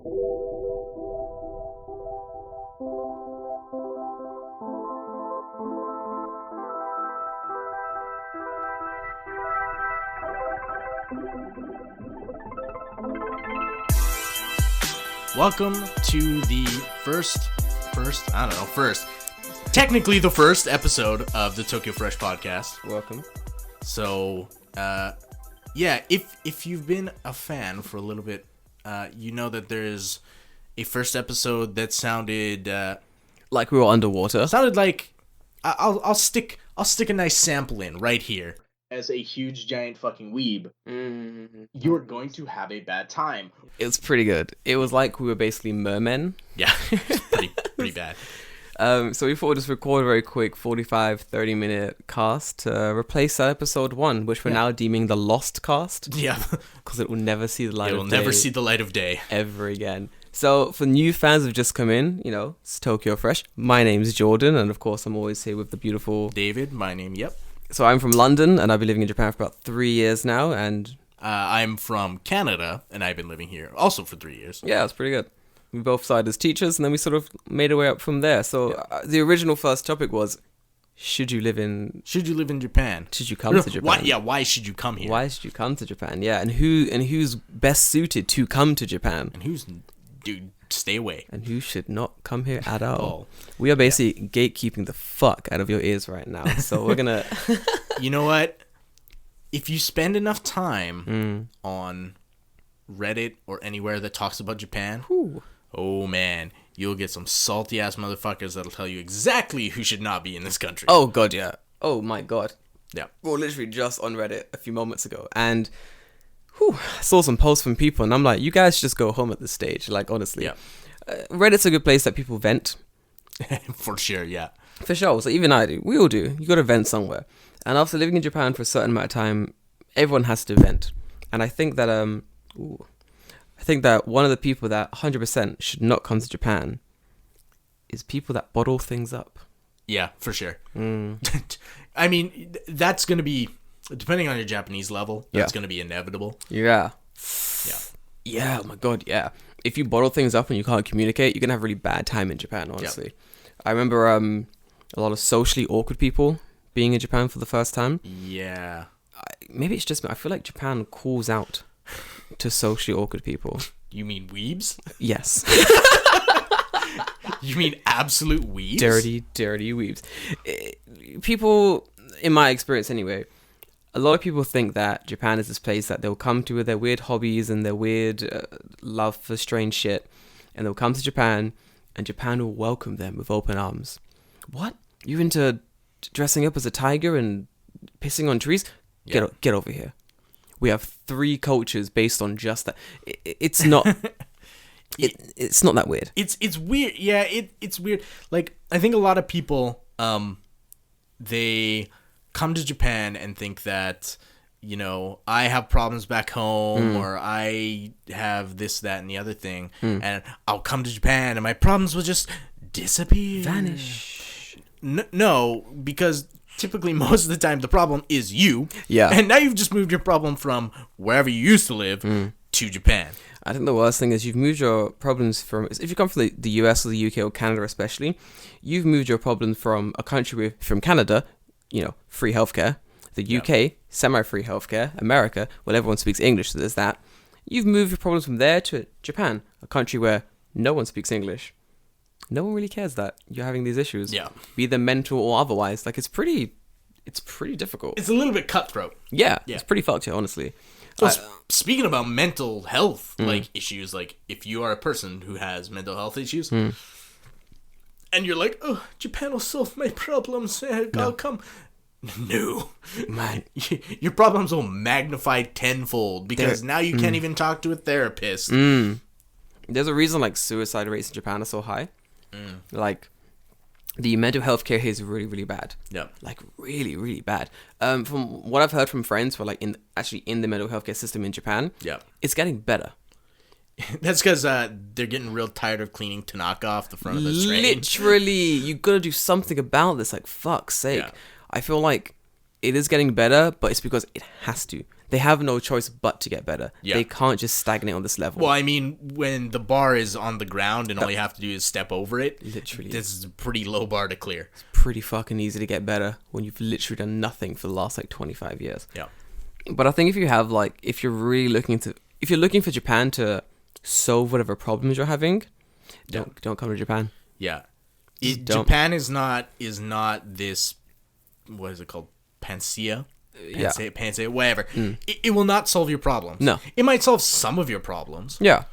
Welcome to the technically the first episode of the Tokyo Fresh podcast. Welcome. So, yeah, if you've been a fan for a little bit, you know that there's a first episode that sounded Like we were underwater. sounded like I'll stick a nice sample in right here. As a huge giant fucking weeb, you're going to have a bad time. It was pretty good. It was like we were basically mermen. Yeah, it's pretty bad. So we thought we'd just record a very quick 30 minute cast to replace that episode 1, which we're now deeming the lost cast. Yeah, Because it will never see the light it of will day. never see the light of day. Ever again. So for new fans who've just come in, you know, it's Tokyo Fresh. My name's Jordan, and of course I'm always here with the beautiful... David, my name, yep. So I'm from London, and I've been living in Japan for about 3 years now, and... I'm from Canada, and I've been living here also for 3 years. Yeah, it's pretty good. We both started as teachers, and then we sort of made our way up from there. So the original first topic was, should you live in Japan? Should you come to Japan? Why should you come here? Why should you come to Japan? Yeah, and who's best suited to come to Japan? And dude, stay away. And who should not come here at all? Oh, We are basically gatekeeping the fuck out of your ears right now. So we're gonna... You know what? If you spend enough time on Reddit or anywhere that talks about Japan, oh man, you'll get some salty ass motherfuckers that'll tell you exactly who should not be in this country. Oh god, yeah. Oh my god. Yeah. We were literally just on Reddit a few moments ago, and I saw some posts from people, and I'm like, you guys should just go home at this stage. Like, honestly. Yeah. Reddit's a good place that people vent. For sure, yeah. For sure. So even I do. We all do. You got to vent somewhere. And after living in Japan for a certain amount of time, everyone has to vent. And I think that one of the people that 100% should not come to Japan is people that bottle things up. Yeah, for sure. I mean, that's going to be, depending on your Japanese level, that's going to be inevitable. Yeah. Yeah. Yeah, oh my god, yeah. If you bottle things up and you can't communicate, you're going to have a really bad time in Japan, honestly. Yep. I remember a lot of socially awkward people being in Japan for the first time. Yeah. Maybe it's just me. I feel like Japan calls out to socially awkward people. You mean weebs? Yes. You mean absolute weebs? Dirty weebs. People, in my experience anyway, a lot of people think that Japan is this place that they'll come to with their weird hobbies and their weird love for strange shit. And they'll come to Japan, and Japan will welcome them with open arms. What? You're into dressing up as a tiger and pissing on trees? Yeah. Get over here. We have 3 cultures based on just that. It's not... it's not that weird. It's weird. Yeah, it's weird. Like, I think a lot of people, they come to Japan and think that, you know, I have problems back home or I have this, that, and the other thing. And I'll come to Japan and my problems will just disappear. Vanish. No, because typically most of the time the problem is you. Yeah. And now you've just moved your problem from wherever you used to live to Japan. I think the worst thing is you've moved your problems from... If you come from the US or the UK or Canada especially, you've moved your problems from a country from Canada, you know, free healthcare. The UK, semi-free healthcare. America, well, everyone speaks English, so there's that. You've moved your problems from there to Japan, a country where no one speaks English. No one really cares that you're having these issues. Yeah. Be them mental or otherwise. Like, it's pretty difficult. It's a little bit cutthroat. Yeah. It's pretty fucked, yeah, honestly. Well, speaking about mental health like issues, like if you are a person who has mental health issues and you're like, oh, Japan will solve my problems, I'll come. No, Man. Your problems will magnify tenfold because now you can't even talk to a therapist. There's a reason like suicide rates in Japan are so high. Like the mental health care here is really, really bad. Yeah. Like really, really bad. From what I've heard from friends who are like in the mental health care system in Japan, it's getting better. That's because they're getting real tired of cleaning Tanaka off the front of the train. Literally, you gotta do something about this. Like, fuck's sake. Yeah. I feel like it is getting better, but it's because it has to. They have no choice but to get better. Yeah. They can't just stagnate on this level. Well, I mean, when the bar is on the ground and all you have to do is step over it, Literally. this is a pretty low bar to clear. Pretty fucking easy to get better when you've literally done nothing for the last like 25 years. Yeah. But I think if you're really if you're looking for Japan to solve whatever problems you're having, don't come to Japan. Yeah. Just don't. Japan is not this, what is it called? Panacea? Yeah. Panacea, whatever. It will not solve your problems. No. It might solve some of your problems. Yeah.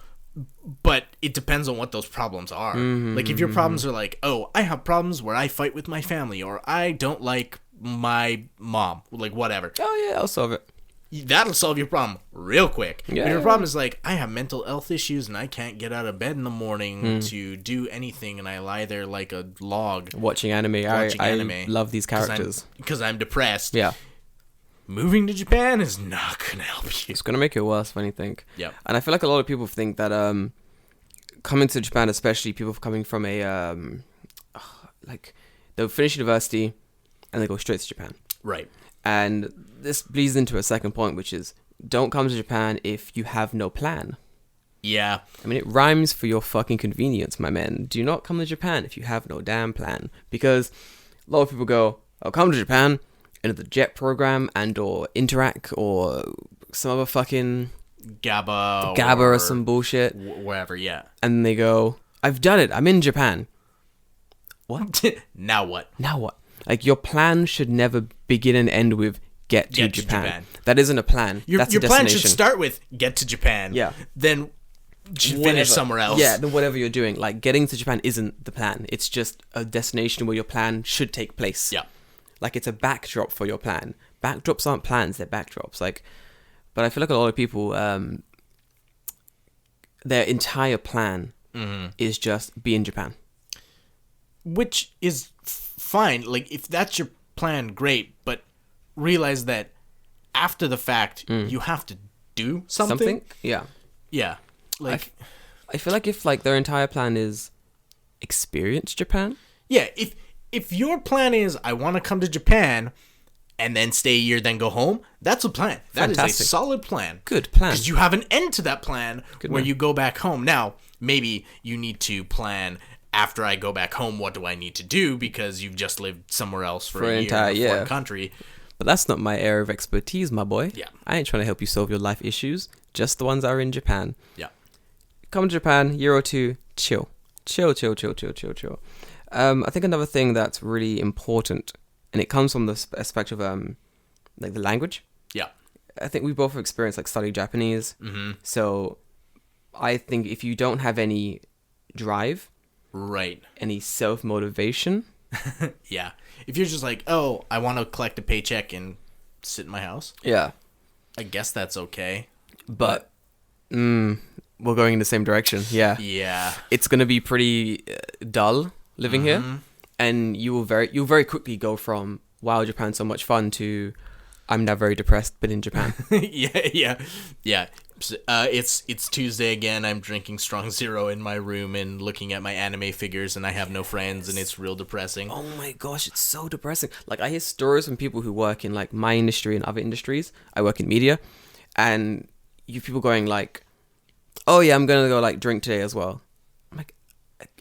But it depends on what those problems are. Like, if your problems are like, oh, I have problems where I fight with my family, or I don't like my mom, like, whatever. Oh, yeah, I'll solve it. That'll solve your problem real quick. Yeah. But your problem is like, I have mental health issues and I can't get out of bed in the morning to do anything, and I lie there like a log Watching anime. I love these characters. because I'm depressed. Yeah. Moving to Japan is not going to help you. It's going to make it worse, if anything. Yep. And I feel like a lot of people think that coming to Japan, especially people coming from like, they'll finish university and they go straight to Japan. Right. And this bleeds into a second point, which is don't come to Japan if you have no plan. Yeah. I mean, it rhymes for your fucking convenience, my man. Do not come to Japan if you have no damn plan. Because a lot of people go, I'll come to Japan into the JET program and or Interac or some other fucking GABA or some bullshit. Wherever, yeah. And they go, I've done it. I'm in Japan. What? Now what? Now what? Like, your plan should never begin and end with get to Japan. That isn't a plan. That's your a destination. plan should start with get to Japan. Yeah. Then finish somewhere else. Yeah, then whatever you're doing. Like, getting to Japan isn't the plan. It's just a destination where your plan should take place. Yeah. Like, it's a backdrop for your plan. Backdrops aren't plans, they're backdrops. Like, but I feel like a lot of people, their entire plan is just be in Japan. Which is fine. Like, if that's your plan, great. But realize that after the fact, you have to do something. Yeah. Yeah. Like, I feel like if like their entire plan is experience Japan. Yeah. If your plan is I want to come to Japan and then stay a year, then go home, that's a plan. That is a solid plan. Good plan. Because you have an end to that plan where you go back home. Now, maybe you need to plan after I go back home, what do I need to do? Because you've just lived somewhere else for a year in a foreign country. But that's not my area of expertise, my boy. Yeah. I ain't trying to help you solve your life issues. Just the ones that are in Japan. Yeah. Come to Japan, year or two, chill. Chill. I think another thing that's really important, and it comes from the aspect of like the language. Yeah. I think we both have experienced like studying Japanese. Mm-hmm. So I think if you don't have any drive, right, any self-motivation. Yeah. If you're just like, oh, I want to collect a paycheck and sit in my house. Yeah. I guess that's okay. But we're going in the same direction. Yeah. Yeah. It's going to be pretty dull living here. And you'll very quickly go from, wow, Japan's so much fun, to I'm now very depressed, but in Japan. Yeah. It's Tuesday again. I'm drinking Strong Zero in my room and looking at my anime figures, and I have no friends, and it's real depressing. Oh my gosh, it's so depressing. Like, I hear stories from people who work in like my industry and other industries. I work in media, and you people going like, oh yeah, I'm gonna go like drink today as well. I'm like,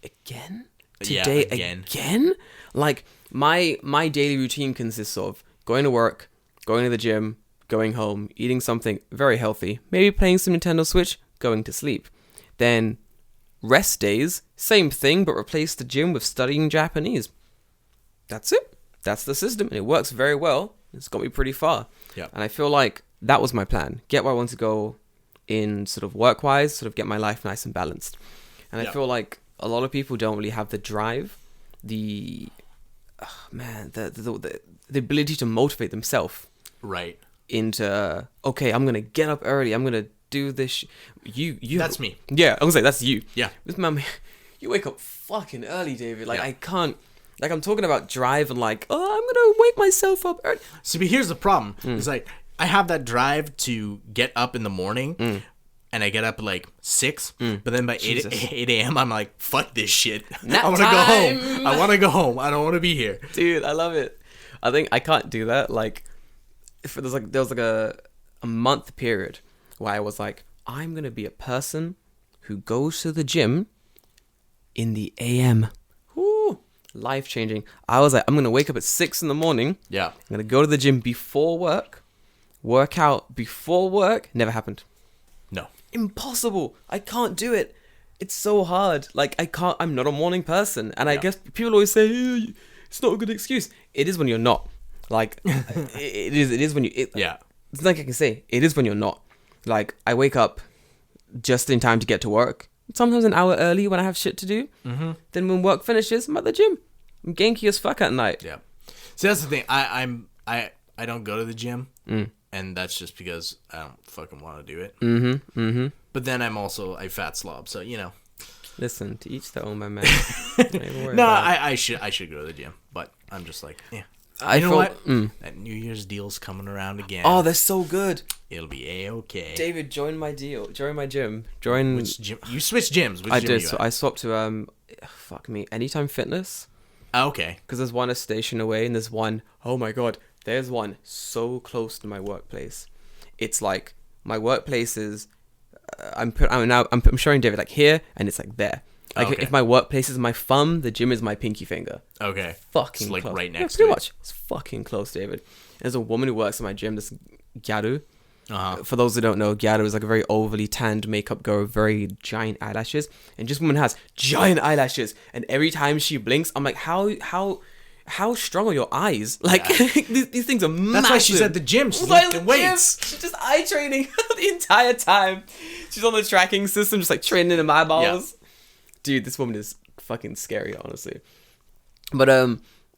again? Today again? Like, my daily routine consists of going to work, going to the gym, going home, eating something very healthy, maybe playing some Nintendo Switch, going to sleep. Then rest days, same thing, but replace the gym with studying Japanese. That's it. That's the system, and it works very well. It's got me pretty far. Yeah. And I feel like that was my plan. Get where I want to go in sort of work-wise, sort of get my life nice and balanced. And I feel like a lot of people don't really have the drive, the ability to motivate themselves. Right. Into, okay, I'm going to get up early. I'm going to do this. You. That's me. Yeah, I'm going to say that's you. Yeah. This man, you wake up fucking early, David. Like, I can't. Like, I'm talking about drive and like, oh, I'm going to wake myself up early. See, but here's the problem. It's like, I have that drive to get up in the morning, and I get up at like 6, but then by 8 a.m., I'm like, fuck this shit. I want to go home. I want to go home. I don't want to be here. Dude, I love it. I think I can't do that. Like, if there was like a month period where I was like, I'm going to be a person who goes to the gym in the AM. Woo, life changing. I was like, I'm going to wake up at 6 in the morning. Yeah. I'm going to go to the gym before work out before work. Never happened. No. Impossible. I can't do it. It's so hard. Like, I'm not a morning person. And I guess people always say, it's not a good excuse. It is when you're not. Like, it is when you... Yeah. It's like I can say, it is when you're not. Like, I wake up just in time to get to work. Sometimes an hour early when I have shit to do. Mm-hmm. Then when work finishes, I'm at the gym. I'm ganky as fuck at night. Yeah. See, that's the thing. I don't go to the gym. And that's just because I don't fucking want to do it. Mm-hmm. Mm-hmm. But then I fat slob, so you know. Listen, to each their own, my man. No, I should go to the gym, but I'm just like, yeah. You know what? That New Year's deal's coming around again. Oh, they're so good. It'll be A-okay. David, join my deal. Join my gym. Join. Which gym? You switched gyms. Which I gym did. Are you So at? I swapped to fuck me, Anytime Fitness. Oh, okay. Because there's one a station away, and there's one. Oh my god, there's one so close to my workplace. It's like my workplace is. I'm showing David like here, and it's like there. Like Okay. if my workplace is my thumb, the gym is my pinky finger. Okay. Fucking It's like close. right Yeah, next pretty to much. It's fucking close, David. There's a woman who works in my gym, this Gyaru. Uh-huh. For those who don't know, Gyaru is like a very overly tanned makeup girl with very giant eyelashes. And this woman has giant eyelashes. And every time she blinks, I'm like, how strong are your eyes? Like, these things are massive. That's why she's at the gym. She's lifting weights. She's just eye training the entire time. She's on the tracking system, just like training in my eyeballs. Yeah. Dude, this woman is fucking scary, honestly. But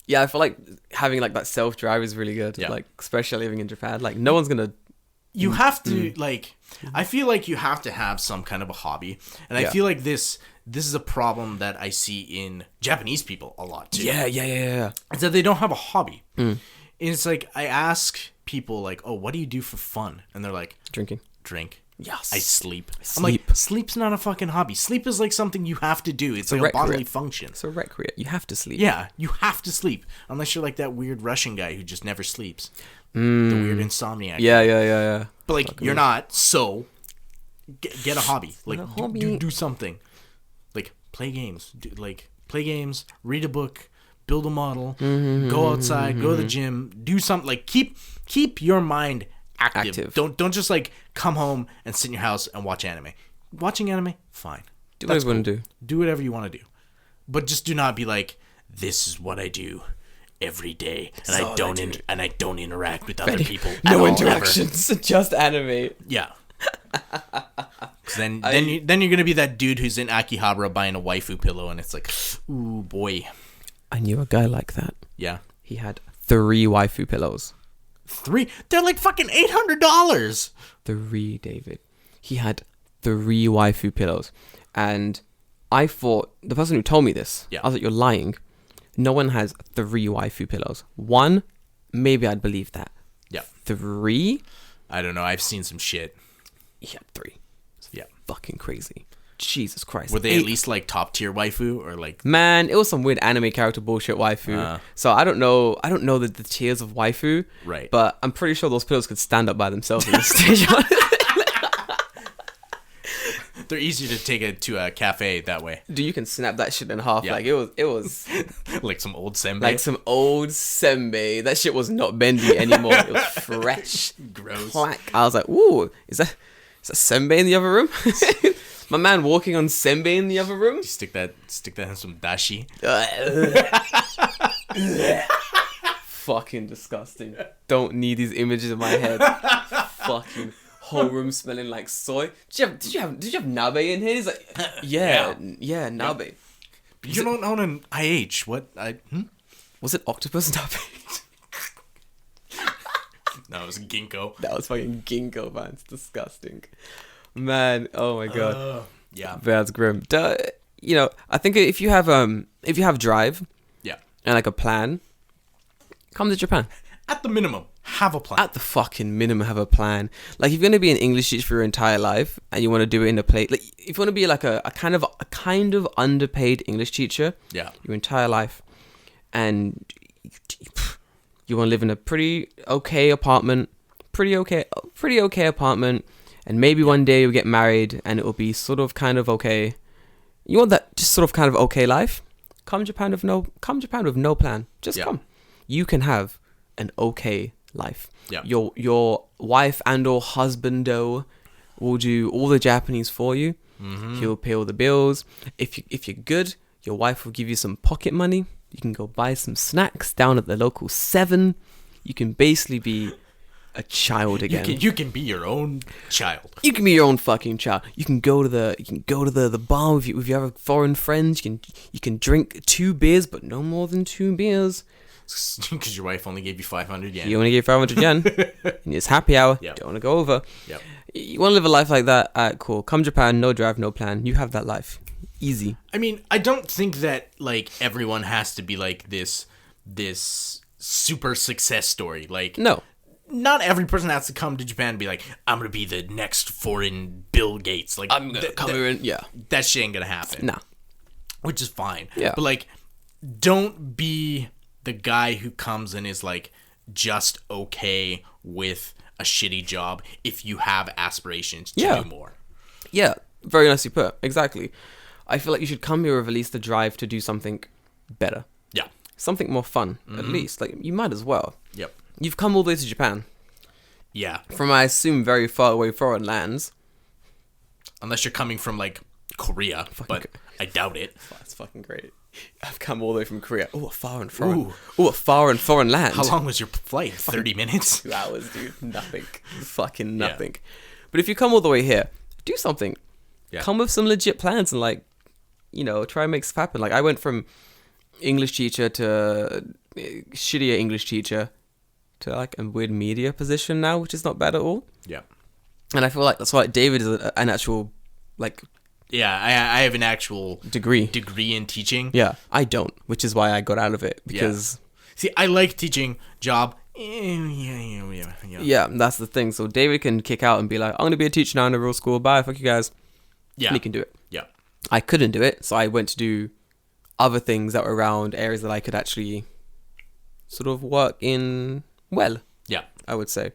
yeah, I feel like having like that self drive is really good. Yeah. Like, especially living in Japan, like no one's gonna. You have to like. I feel like you have to have some kind of a hobby, and I feel like this is a problem that I see in Japanese people a lot too. Yeah. It's that they don't have a hobby. And it's like I ask people like, "Oh, what do you do for fun?" And they're like, "Drink." Yes. I sleep. I'm Sleep. like, sleep's not a fucking hobby. Sleep is like something you have to do. It's like a bodily function. So recreate. You have to sleep. Yeah, you have to sleep. Unless you're like that weird Russian guy who just never sleeps. The weird insomniac. Yeah. But like, you're not, so get a hobby. Like, do something. Like, play games. Play games, read a book, build a model, go outside, go to the gym, do something. Like, keep your mind active. Don't just like come home and sit in your house and watch anime. Watching anime, fine. Do what you want to do. Do whatever you want to do. But just do not be like, this is what I do every day, and I don't interact with other people. No interactions, just anime. Yeah. Then you're gonna be that dude who's in Akihabara buying a waifu pillow, and it's like, ooh boy. I knew a guy like that. Yeah. He had 3 waifu pillows. 3? They're like fucking $800. 3, David. He had 3 waifu pillows, and I thought the person who told me this. Yeah. I was like, you're lying. No one has 3 waifu pillows. 1, maybe I'd believe that. Yeah. 3? I don't know. I've seen some shit. He had 3. Yeah. Fucking crazy. Jesus Christ. Were they at least like top tier waifu or like? Man, it was some weird anime character bullshit waifu. So I don't know the tiers of waifu. Right. But I'm pretty sure those pillows could stand up by themselves in the stage. They're easier to take it to a cafe that way. Dude, you can snap that shit in half. Yeah. Like it was like some old senbei. like some old senbei. That shit was not bendy anymore. It was fresh. Gross. Clack. I was like, ooh, is that senbei in the other room? My man walking on senbei in the other room. You stick that in some dashi. Fucking disgusting. Don't need these images in my head. Fucking whole room smelling like soy. Did you have nabe in here? He's like, yeah, nabe. You don't own an IH. What? Was it octopus nabe? No, it was ginkgo. That was fucking ginkgo, man. It's disgusting. Man, oh my god. Yeah. That's grim. You know, I think if you have drive, Yeah. and like a plan, come to Japan. At the minimum, have a plan. At the fucking minimum, have a plan. Like, if you're gonna be an English teacher for your entire life, and you want to do it in a place, like if you want to be like a kind of underpaid English teacher, Yeah. your entire life, and you want to live in a pretty okay apartment, pretty okay apartment, and maybe one day you'll get married and it'll be sort of kind of okay. You want that just sort of kind of okay life? Come Japan with no plan. Just come. You can have an okay life. Yeah. Your wife and or husbando will do all the Japanese for you. Mm-hmm. He'll pay all the bills. If you're good, your wife will give you some pocket money. You can go buy some snacks down at the local 7. You can basically be a child again. You can be your own child. You can be your own fucking child. You can go to the bar with your other foreign friends. You can drink 2 beers, but no more than 2 beers. Because your wife only gave you 500 yen. You only gave 500 yen. And it's happy hour. Yep. Don't want to go over. Yep. You want to live a life like that? Alright, cool. Come Japan, no drive, no plan. You have that life. Easy. I mean, I don't think that like everyone has to be like this super success story. Like, No. not every person has to come to Japan and be like, I'm gonna be the next foreign Bill Gates. Like, I'm gonna come here and yeah. that shit ain't gonna happen. Nah. Which is fine. Yeah. But like, don't be the guy who comes and is like just okay with a shitty job if you have aspirations to do more. Yeah. Very nicely put. Exactly. I feel like you should come here with at least the drive to do something better. Yeah. Something more fun, at least. Like, you might as well. Yep. You've come all the way to Japan Yeah. from, I assume, very far away foreign lands. Unless you're coming from like Korea, but I doubt it. That's fucking great. I've come all the way from Korea. Oh, a far and foreign land. How long was your flight? 30 minutes? 2 hours, dude. Nothing. Fucking nothing. Yeah. But if you come all the way here, do something. Yeah. Come with some legit plans and like, try and make stuff happen. Like, I went from English teacher to shittier English teacher to like a weird media position now, which is not bad at all. Yeah. And I feel like that's why David is an actual like. Yeah, I have an actual degree in teaching. Yeah, I don't, which is why I got out of it because. Yeah. See, I like teaching job. Yeah, that's the thing. So David can kick out and be like, I'm going to be a teacher now in a rural school. Bye, fuck you guys. Yeah. And he can do it. Yeah. I couldn't do it, so I went to do other things that were around areas that I could actually sort of work in well. Yeah. I would say.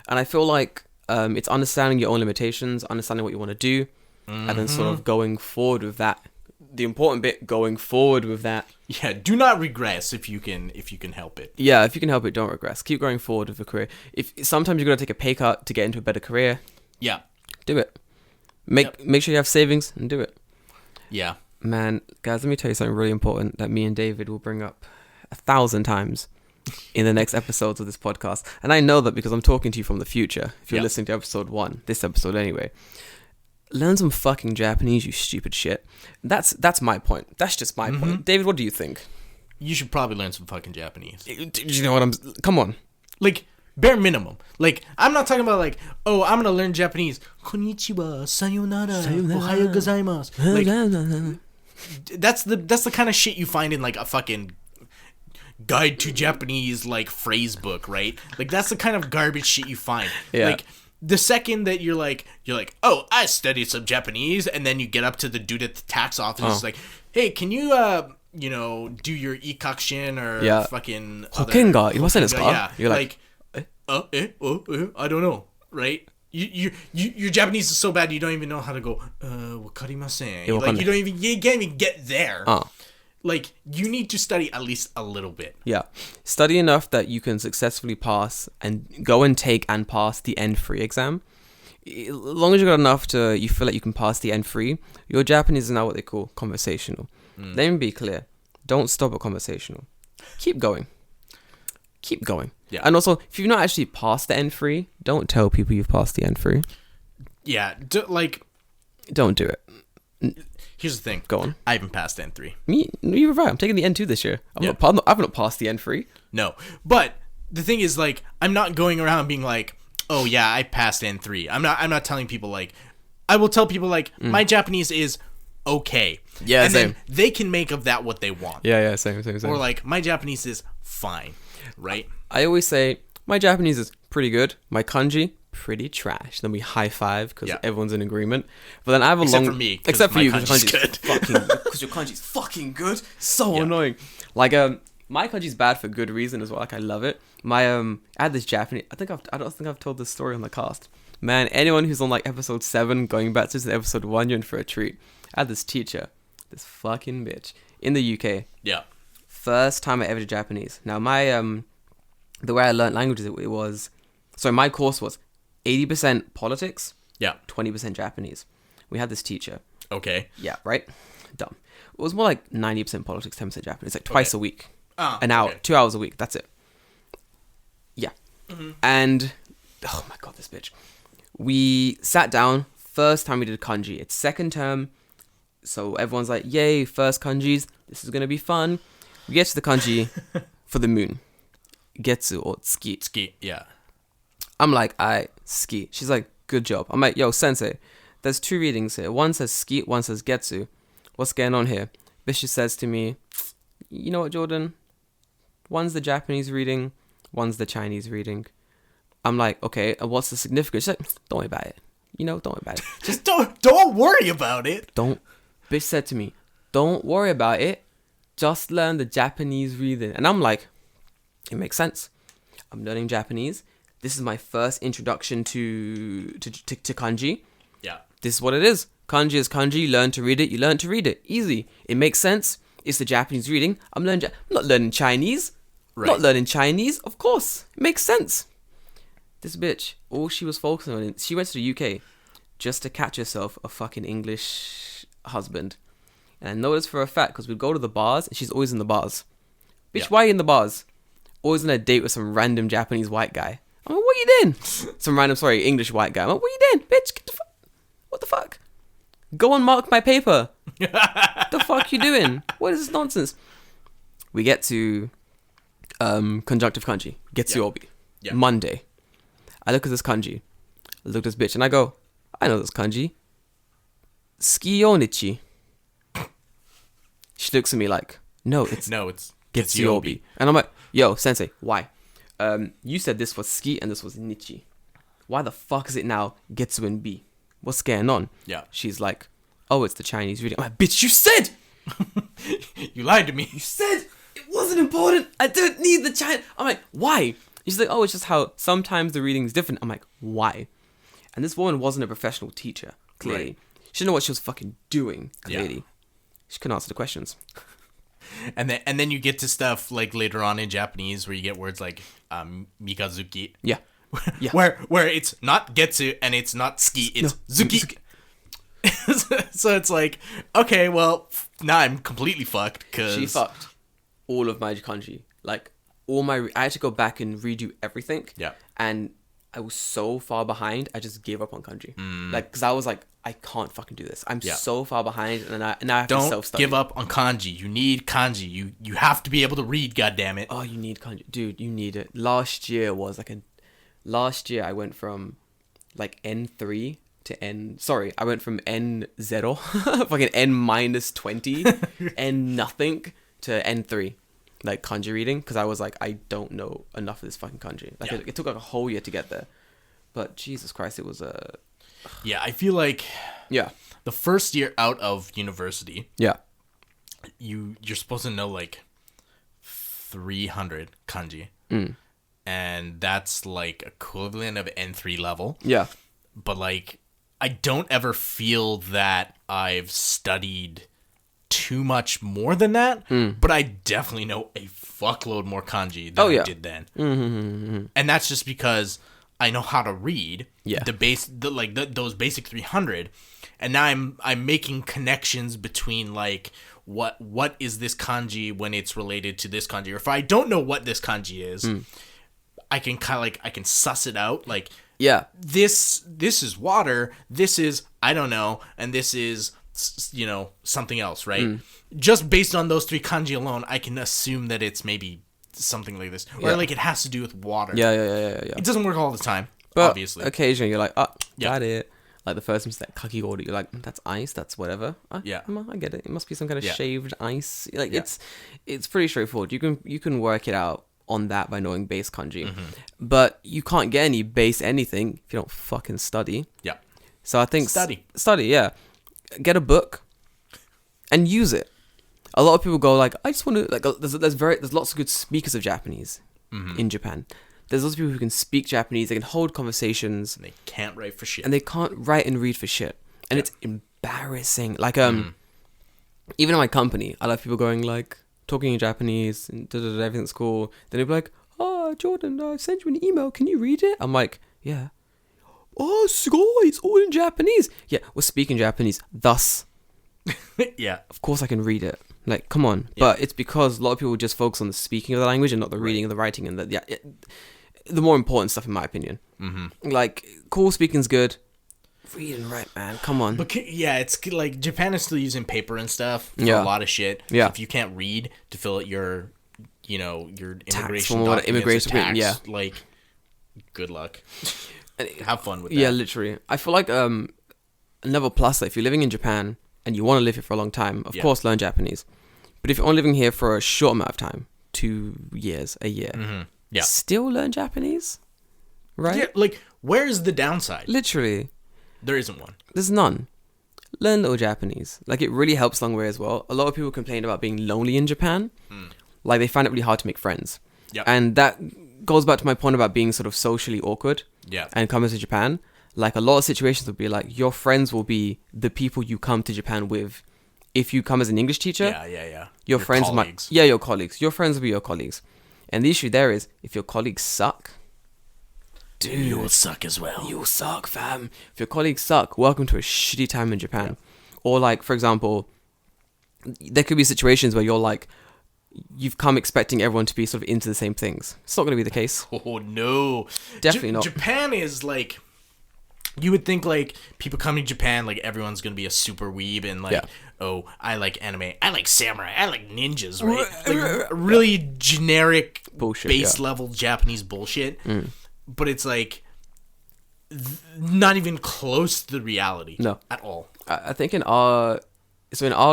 And I feel like it's understanding your own limitations, understanding what you want to do, and then sort of going forward with that. The important bit, going forward with that. Yeah, do not regress if you can help it. Yeah, if you can help it, don't regress. Keep going forward with a career. If sometimes you're gonna take a pay cut to get into a better career. Yeah. Do it. Make sure you have savings and do it. Yeah. Man, guys, let me tell you something really important that me and David will bring up 1,000 times in the next episodes of this podcast. And I know that because I'm talking to you from the future. If you're listening to episode 1, this episode anyway. Learn some fucking Japanese, you stupid shit. That's my point. That's just my point. David, what do you think? You should probably learn some fucking Japanese. Do you know what come on. Like, bare minimum. Like, I'm not talking about like, oh, I'm gonna learn Japanese. Konnichiwa, sayonara, ohayo gozaimasu. Like, that's the kind of shit you find in like a fucking guide to Japanese like phrase book, right? Like, that's the kind of garbage shit you find. Yeah. Like, the second that you're like, oh, I studied some Japanese, and then you get up to the dude at the tax office, it's like, hey, can you, do your ikakushin or fucking Hokenga, yeah, you're like, I don't know, right? Your Japanese is so bad you don't even know how to go, wakarimasen. Like, you can't even get there. Like, you need to study at least a little bit. Yeah. Study enough that you can successfully pass and go and take and pass the N3 exam. As long as you got enough you feel like you can pass the N3, your Japanese is now what they call conversational. Let me be clear. Don't stop at conversational. Keep going. Keep going. Yeah. And also, if you've not actually passed the N3, don't tell people you've passed the N3. Yeah. Don't do it. Here's the thing. Go on. I haven't passed N3. You were right. I'm taking the N2 this year. I've not passed the N3. No. But the thing is, like, I'm not going around being like, oh, yeah, I passed N3. I'm not telling people, like, I will tell people, like, my Japanese is okay. Yeah, and same. then they can make of that what they want. Yeah, same. Or, like, my Japanese is fine, right? I always say, my Japanese is pretty good. My kanji, pretty trash. Then we high five because everyone's in agreement. But then I have a except for me, except for you, because your kanji's fucking good. So annoying. Like My kanji's bad for good reason as well. Like I love it. My I had this Japanese. I don't think I've told this story on the cast. Man, anyone who's on like episode 7 going back to episode 1, you're in for a treat. I had this teacher, this fucking bitch in the UK. Yeah. First time I ever did Japanese. Now my the way I learned languages, it was, so my course was 80% politics, Yeah. 20% Japanese. We had this teacher. Okay. Yeah, right? Dumb. It was more like 90% politics, 10% Japanese. Like twice a week. An hour, okay. 2 hours a week. That's it. Yeah. And, oh my God, this bitch. We sat down. First time we did kanji. It's second term. So everyone's like, yay, first kanjis. This is going to be fun. We get to the kanji for the moon. Getsu or tsuki. Ski. Yeah. I'm like, ski. She's like, good job. I'm like, yo, sensei, there's 2 readings here. One says ski, one says getsu. What's going on here? Bishop says to me, you know what, Jordan? One's the Japanese reading, one's the Chinese reading. I'm like, okay, and what's the significance? She's like, don't worry about it. Don't worry about it. Just don't worry about it. Bish said to me, don't worry about it. Just learn the Japanese reading. And I'm like, it makes sense. I'm learning Japanese. This is my first introduction to kanji. Yeah. This is what it is. Kanji is kanji. Learn to read it. You learn to read it. Easy. It makes sense. It's the Japanese reading. I'm not learning Chinese. Right. Not learning Chinese. Of course. It makes sense. This bitch, all she was focusing on, she went to the UK just to catch herself a fucking English husband. And I know this for a fact because we'd go to the bars and she's always in the bars. Bitch, why are you in the bars? Always on a date with some random Japanese white guy. I'm like, what are you doing? Some random, English white guy. I'm like, what are you doing? Bitch, get the fuck. What the fuck? Go and mark my paper. The fuck you doing? What is this nonsense? We get to conjunctive kanji. Getsuyobi. Yeah. Monday. I look at this kanji. I look at this bitch and I go, I know this kanji. Skiyonichi. She looks at me like, no, it's Getsuyobi. And I'm like, yo, sensei, why? You said this was ski and this was nichi. Why the fuck is it now Getsu and B? What's going on? Yeah. She's like, oh, it's the Chinese reading. I'm like, bitch, you said! You lied to me. You said it wasn't important. I don't need the China. I'm like, why? She's like, oh, it's just how sometimes the reading is different. I'm like, why? And this woman wasn't a professional teacher, clearly. Right. She didn't know what she was fucking doing, clearly. Yeah. She couldn't answer the questions. And then you get to stuff like later on in Japanese where you get words like mikazuki. Yeah. Yeah. Where it's not getsu and it's not ski, it's zuki. So it's like, okay, well, now I'm completely fucked because She fucked all of my kanji. Like, I had to go back and redo everything. Yeah. And I was so far behind, I just gave up on kanji. Like, because I was like, I can't fucking do this. I'm so far behind, and now I have to self-study. Don't give up on kanji. You need kanji. You have to be able to read, goddammit. Oh, you need kanji. Dude, you need it. Last year I went from like N3 to I went from N0, fucking N minus 20, N nothing to N3, like kanji reading, because I was like, I don't know enough of this fucking kanji. Like it took like a whole year to get there, but Jesus Christ, it was Yeah, I feel like yeah, the first year out of university, yeah, you're supposed to know like 300 kanji. And that's like equivalent of N3 level. yeah, But like, I don't ever feel that I've studied too much more than that. But I definitely know a fuckload more kanji than I did then. And that's just because I know how to read those basic 300. And now I'm making connections between like what is this kanji when it's related to this kanji, or if I don't know what this kanji is, I can kind of like I can suss it out. Like, yeah, this is water, this is I don't know, and this is something else, right? Just based on those 3 kanji alone, I can assume that it's maybe something like this, or like it has to do with water. Yeah. It doesn't work all the time, But obviously. occasionally you're like, got it. Like the first one's like kakigori. You're like, that's ice. That's whatever. I get it. It must be some kind of shaved ice. Like it's pretty straightforward. You can work it out on that by knowing base kanji, but you can't get any base anything if you don't fucking study. Yeah. So I think study. Yeah. Get a book and use it. A lot of people go like, I just want to like. There's lots of good speakers of Japanese in Japan. There's lots of people who can speak Japanese. They can hold conversations. And they can't write for shit. And they can't write and read for shit. And it's embarrassing. Like even in my company, I have people going like talking in Japanese and everything's cool. Then they'll be like, "Oh, Jordan, I sent you an email. Can you read it?" I'm like, "Yeah." "Oh, sugoi, it's all in Japanese." "Yeah, we're speaking Japanese. Thus, Yeah. of course I can read it." Like, come on. Yeah. But it's because a lot of people just focus on the speaking of the language and not the reading and the writing and the more important stuff, in my opinion. Like, cool, speaking's good. Read and write, man. Come on. But it's like Japan is still using paper and stuff for Yeah. a lot of shit. Yeah. If you can't read to fill out your immigration form, documents, immigration tax, thing, yeah. like, good luck. Have fun with that. Yeah, literally. I feel like another plus, that if you're living in Japan and you want to live here for a long time, of course, learn Japanese. But if you're only living here for a short amount of time, 2 years, a year, still learn Japanese, right? Yeah, like, where's the downside? Literally. There isn't one. There's none. Learn little Japanese. Like, it really helps long way as well. A lot of people complain about being lonely in Japan. Like, they find it really hard to make friends. Yep. And that goes back to my point about being sort of socially awkward. Yeah. And coming to Japan. Like, a lot of situations will be like, your friends will be the people you come to Japan with. If you come as an English teacher, Yeah. your friends colleagues. your colleagues. Your friends will be your colleagues. And the issue there is, if your colleagues suck, dude, you will suck as well. you'll suck, fam. If your colleagues suck, welcome to a shitty time in Japan. Or like, for example, there could be situations where you're like, you've come expecting everyone to be sort of into the same things. It's not going to be the case. Oh, no. Definitely not. Japan is like... You would think, like, people coming to Japan, like, everyone's going to be a super weeb and, like, oh, I like anime, I like samurai, I like ninjas, right? Like, really generic, bullshit, base-level Japanese bullshit. But it's, like, not even close to the reality. No. At all. I think in our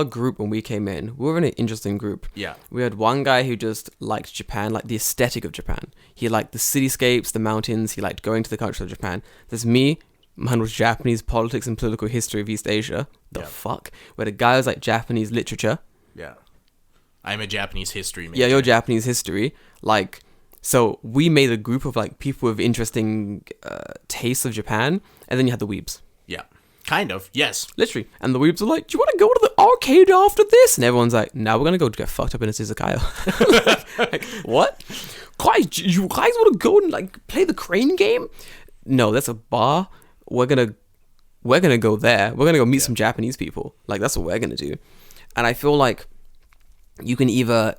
group when we came in, we were in an interesting group. Yeah. We had one guy who just liked Japan, like the aesthetic of Japan. He liked the cityscapes, the mountains. He liked going to the culture of Japan. There's me. Mine was Japanese politics and political history of East Asia. The fuck? Where the guy was like Japanese literature. Yeah. I'm a Japanese history major. Yeah, you're Japanese history. Like, so we made a group of like people with interesting tastes of Japan, and then you had the weebs. Yeah. Kind of. Yes. Literally. And the weebs are like, "Do you want to go to the arcade after this?" And everyone's like, "Now we're going to go get fucked up in a izakaya." like, what? You guys want to go and like play the crane game? No, that's a bar. We're gonna go there. We're gonna go meet some Japanese people. Like, that's what we're gonna do. And I feel like you can either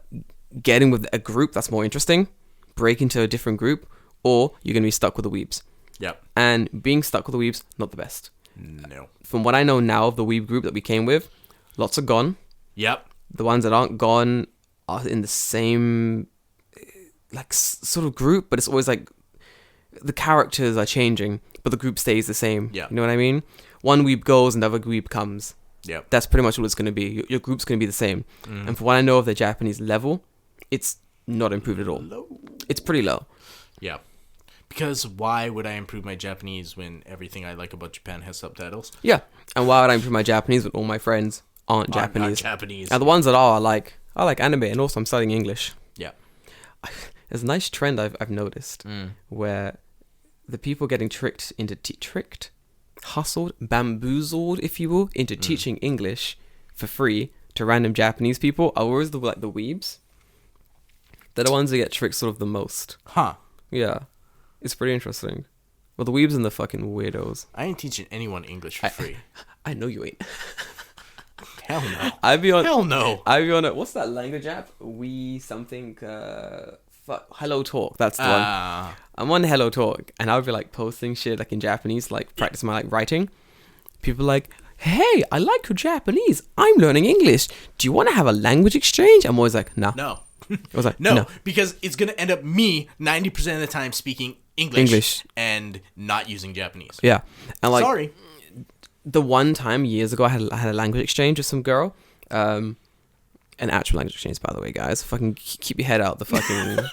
get in with a group that's more interesting, break into a different group, or you're gonna be stuck with the weebs. Yep. And being stuck with the weebs, not the best. No. From what I know now of the weeb group that we came with, lots are gone. Yep. The ones that aren't gone are in the same like sort of group, but it's always like the characters are changing, but the group stays the same. Yeah. You know what I mean? One weeb goes, another weeb comes. Yep. That's pretty much what it's going to be. Your group's going to be the same. And from what I know of the Japanese level, it's not improved at all. Low. It's pretty low. Yeah. Because why would I improve my Japanese when everything I like about Japan has subtitles? Yeah. And why would I improve my Japanese when all my friends aren't Not Japanese? Japanese. And the ones that are like, I like anime, and also I'm studying English. Yeah. There's a nice trend I've noticed where the people getting tricked, hustled, bamboozled, if you will, into teaching English for free to random Japanese people are always the weebs. They're the ones that get tricked sort of the most. Huh. Yeah. It's pretty interesting. Well, the weebs and the fucking weirdos. I ain't teaching anyone English for free. I know you ain't. Hell no. I'd be on. Hell no. I'd be on a, what's that language app? Hello Talk. That's the one. I'm on Hello Talk, and I'll be like posting shit like in Japanese, like practice my like writing. People are like, "Hey, I like your Japanese. I'm learning English. Do you want to have a language exchange?" I'm always like, "Nah." No. I was like, no, because it's going to end up me 90% of the time speaking English and not using Japanese. Yeah. And like, sorry. The one time years ago, I had a language exchange with some girl. An actual language exchange, by the way, guys. Fucking keep your head out the fucking...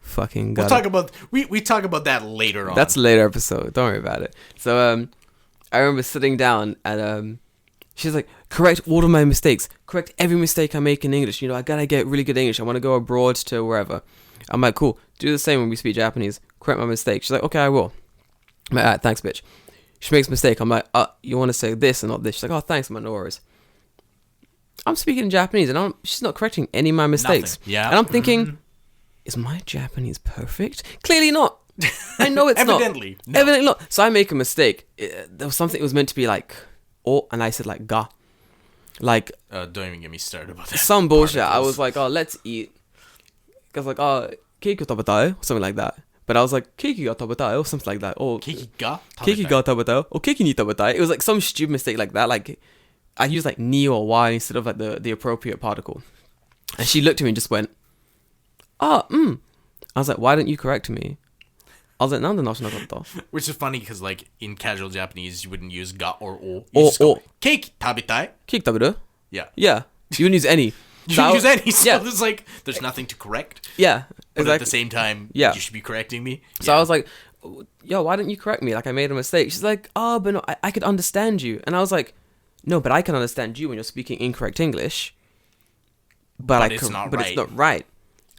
fucking we'll talk about... We talk about that later on. That's a later episode. Don't worry about it. So, I remember sitting down and... She's like, correct all of my mistakes. Correct every mistake I make in English. You know, I gotta get really good English. I want to go abroad to wherever. I'm like, cool. Do the same when we speak Japanese. Correct my mistakes. She's like, okay, I will. I'm like, alright, thanks, bitch. She makes a mistake. I'm like, you want to say this and not this? She's like, oh, thanks, man, no worries. I'm speaking in Japanese, and she's not correcting any of my mistakes. Nothing. Yeah. And I'm thinking, is my Japanese perfect? Clearly not. I know it's Evidently, not. no. Evidently not. So I make a mistake. There was something that was meant to be like, oh, and I said like ga. Like, don't even get me started about that. some bullshit. I Particles. was like, oh, let's eat. I was like, oh, keiki tabetai, or something like that. But I was like, keiki ga tabetai, or something like that. Or Keiki ga? keiki ga tabetai, or keiki ni tabetai. It was like some stupid mistake like that. Like, I used like ni or y instead of like the appropriate particle. And she looked at me and just went, I was like, why didn't you correct me? I was like, nanda no shinakatta. Which is funny because, like, in casual Japanese, you wouldn't use ga or o. You Or- just go, or. keiki tabitai. Keiki taberu? Yeah. Yeah. You wouldn't use any. You So I can use was- any, so yeah. there's like, there's nothing to correct. Yeah. But at Exactly. the same time, Yeah. you should be correcting me. So I was like, yo, why didn't you correct me? Like, I made a mistake. She's like, oh, but no, I could understand you. And I was like, no, but I can understand you when you're speaking incorrect English. But it's not But right. it's not right.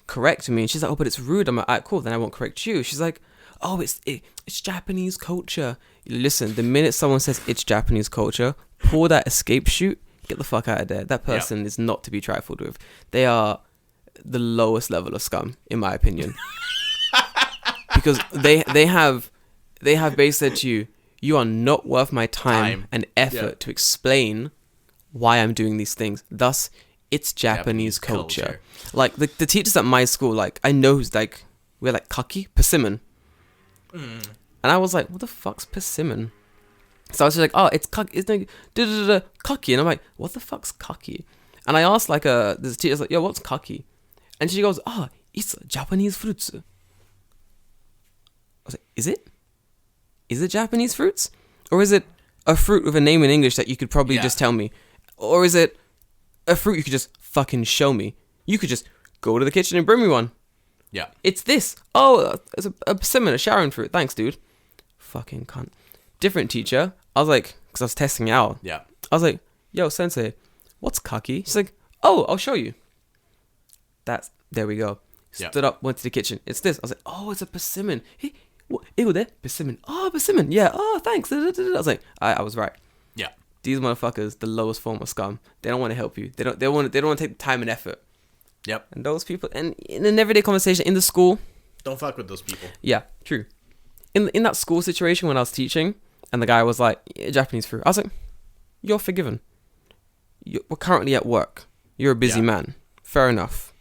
Correct me. And she's like, oh, but it's rude. I'm like, alright, cool, then I won't correct you. She's like, oh, it's Japanese culture. Listen, the minute someone says it's Japanese culture, pull that escape chute, get the fuck out of there. That person is not to be trifled with. They are the lowest level of scum, in my opinion. Because they have basically said to you, you are not worth my time and effort to explain why I'm doing these things. Thus, it's Japanese culture. Like the teachers at my school, like I know who's like, we're like kaki, persimmon. And I was like, what the fuck's persimmon? So I was just like, oh, it's kaki, it's like kaki, and I'm like, what the fuck's kaki? And I asked like there's a teacher like, yo, what's kaki? And she goes, it's Japanese fruits. I was like, is it? Is it Japanese fruits? Or is it a fruit with a name in English that you could probably just tell me? Or is it a fruit you could just fucking show me? You could just go to the kitchen and bring me one. Yeah. It's this. Oh, it's a persimmon, a Sharon fruit. Thanks, dude. Fucking cunt. Different teacher. I was like, because I was testing it out. Yeah. I was like, yo, sensei, what's kaki? She's like, oh, I'll show you. There we go. Stood up, went to the kitchen. It's this. I was like, oh, it's a persimmon. Hey, what? Ew, there? Persimmon. Oh, persimmon. Yeah. Oh, thanks. I was like, I was right. Yeah. These motherfuckers, the lowest form of scum. They don't want to help you. They don't want to take the time and effort. Yep. And those people, and in an everyday conversation in the school. Don't fuck with those people. Yeah, true. In that school situation when I was teaching, and the guy was like, Japanese fruit. I was like, you're forgiven. We're currently at work. You're a busy man. Fair enough.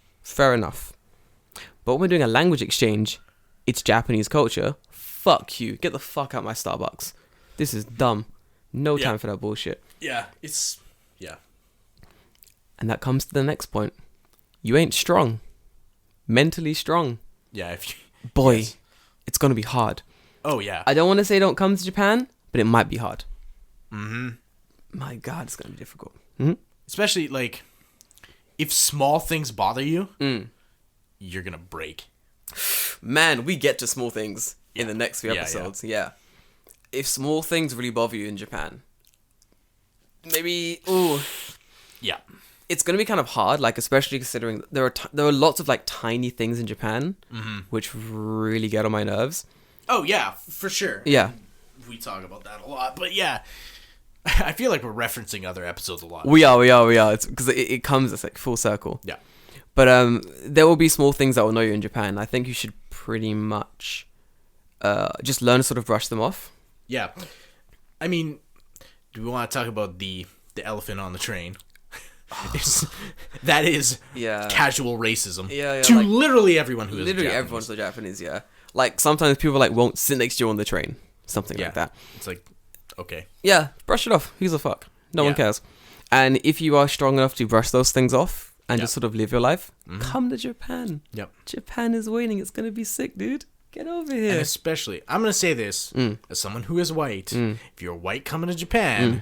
But when we're doing a language exchange, it's Japanese culture. Fuck you. Get the fuck out my Starbucks. This is dumb. No time for that bullshit. Yeah. And that comes to the next point. You ain't strong. Mentally strong. Yeah. If you, Boy, it's going to be hard. Oh, yeah. I don't want to say don't come to Japan, but it might be hard. Mm-hmm. My God, it's going to be difficult. Especially, like, if small things bother you, you're going to break. Man, we get to small things in the next few Yeah, episodes. Yeah. If small things really bother you in Japan, maybe, Yeah. it's going to be kind of hard, like, especially considering there are lots of, like, tiny things in Japan, which really get on my nerves. Oh, yeah, for sure. Yeah. We talk about that a lot. But, yeah, I feel like we're referencing other episodes a lot. We are. It's because it comes, it's like full circle. Yeah. But there will be small things that will annoy you in Japan. I think you should pretty much just learn to sort of brush them off. Yeah. I mean, do we want to talk about the elephant on the train? That is casual racism. Yeah, to like, literally everyone who is literally Japanese. everyone's so Japanese. Yeah, like sometimes people like won't sit next to you on the train, something like that. It's like, okay. Yeah, brush it off. Who's a fuck? No one cares. And if you are strong enough to brush those things off and just sort of live your life, come to Japan. Yep. Japan is waiting. It's gonna be sick, dude. Get over here. And especially, I'm going to say this, as someone who is white, if you're white coming to Japan,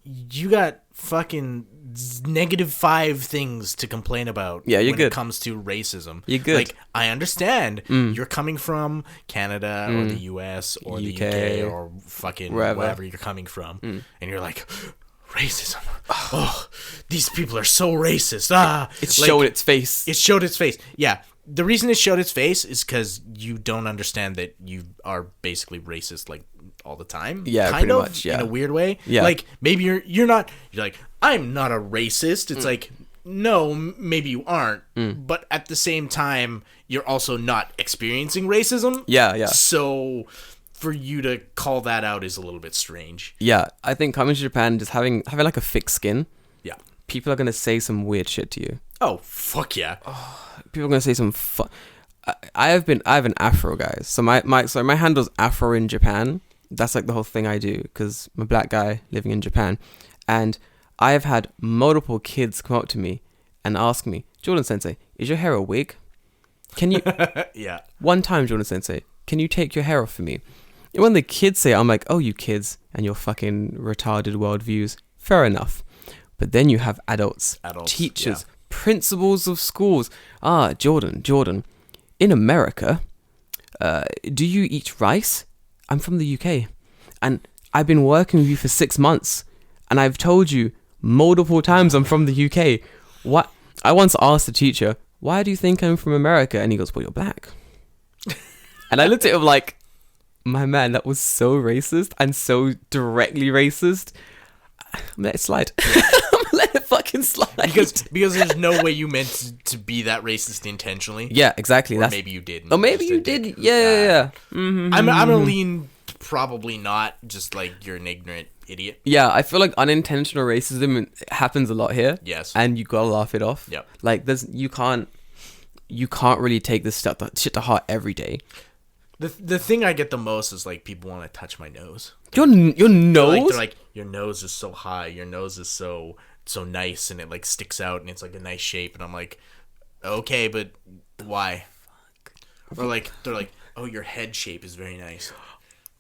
you got fucking -5 things to complain about you're when good. it comes to racism. You're good. Like, I understand you're coming from Canada or the US or the UK or fucking Wherever. wherever you're coming from, and you're like, racism. Oh, these people are so racist. Ah, It showed its face. It showed its face. Yeah. The reason it showed its face is because you don't understand that you are basically racist like all the time. Yeah, kind pretty of, much. Yeah, in a weird way. Yeah. Like maybe you're not. You're like, I'm not a racist. It's like, no, maybe you aren't. But at the same time, you're also not experiencing racism. Yeah. So for you to call that out is a little bit strange. Yeah, I think coming to Japan, just having like a thick skin, Yeah. people are gonna say some weird shit to you. Oh, fuck yeah. People are gonna say some I have an afro, guys. So my handle's afro in Japan. That's like the whole thing I do because I'm a black guy living in Japan, and I have had multiple kids come up to me and ask me, Jordan Sensei, is your hair a wig? Can you? Yeah. One time, Jordan Sensei, can you take your hair off for me? And when the kids say it, I'm like, oh, you kids and your fucking retarded worldviews. Fair enough. But then you have adults teachers, yeah. principals of schools. Ah, Jordan, in America, do you eat rice? I'm from the UK. And I've been working with you for 6 months. And I've told you multiple times I'm from the UK. What? I once asked the teacher, why do you think I'm from America? And he goes, well, you're black. And I looked at him like, my man, that was so racist and so directly racist. I'm gonna let it slide. I'm gonna let it fucking slide. Because there's no way you meant to be that racist intentionally. Yeah, exactly. Or maybe you did. Oh, maybe you did. Yeah. I'm gonna lean probably not. Just like you're an ignorant idiot. Yeah, I feel like unintentional racism happens a lot here. Yes. And you gotta laugh it off. Yep. Like you can't really take this shit to heart every day. The thing I get the most is like people want to touch my nose. Your nose? They're like, your nose is so high. Your nose is so nice, and it like sticks out, and it's like a nice shape. And I'm like, okay, but why? Or like they're like, oh, your head shape is very nice.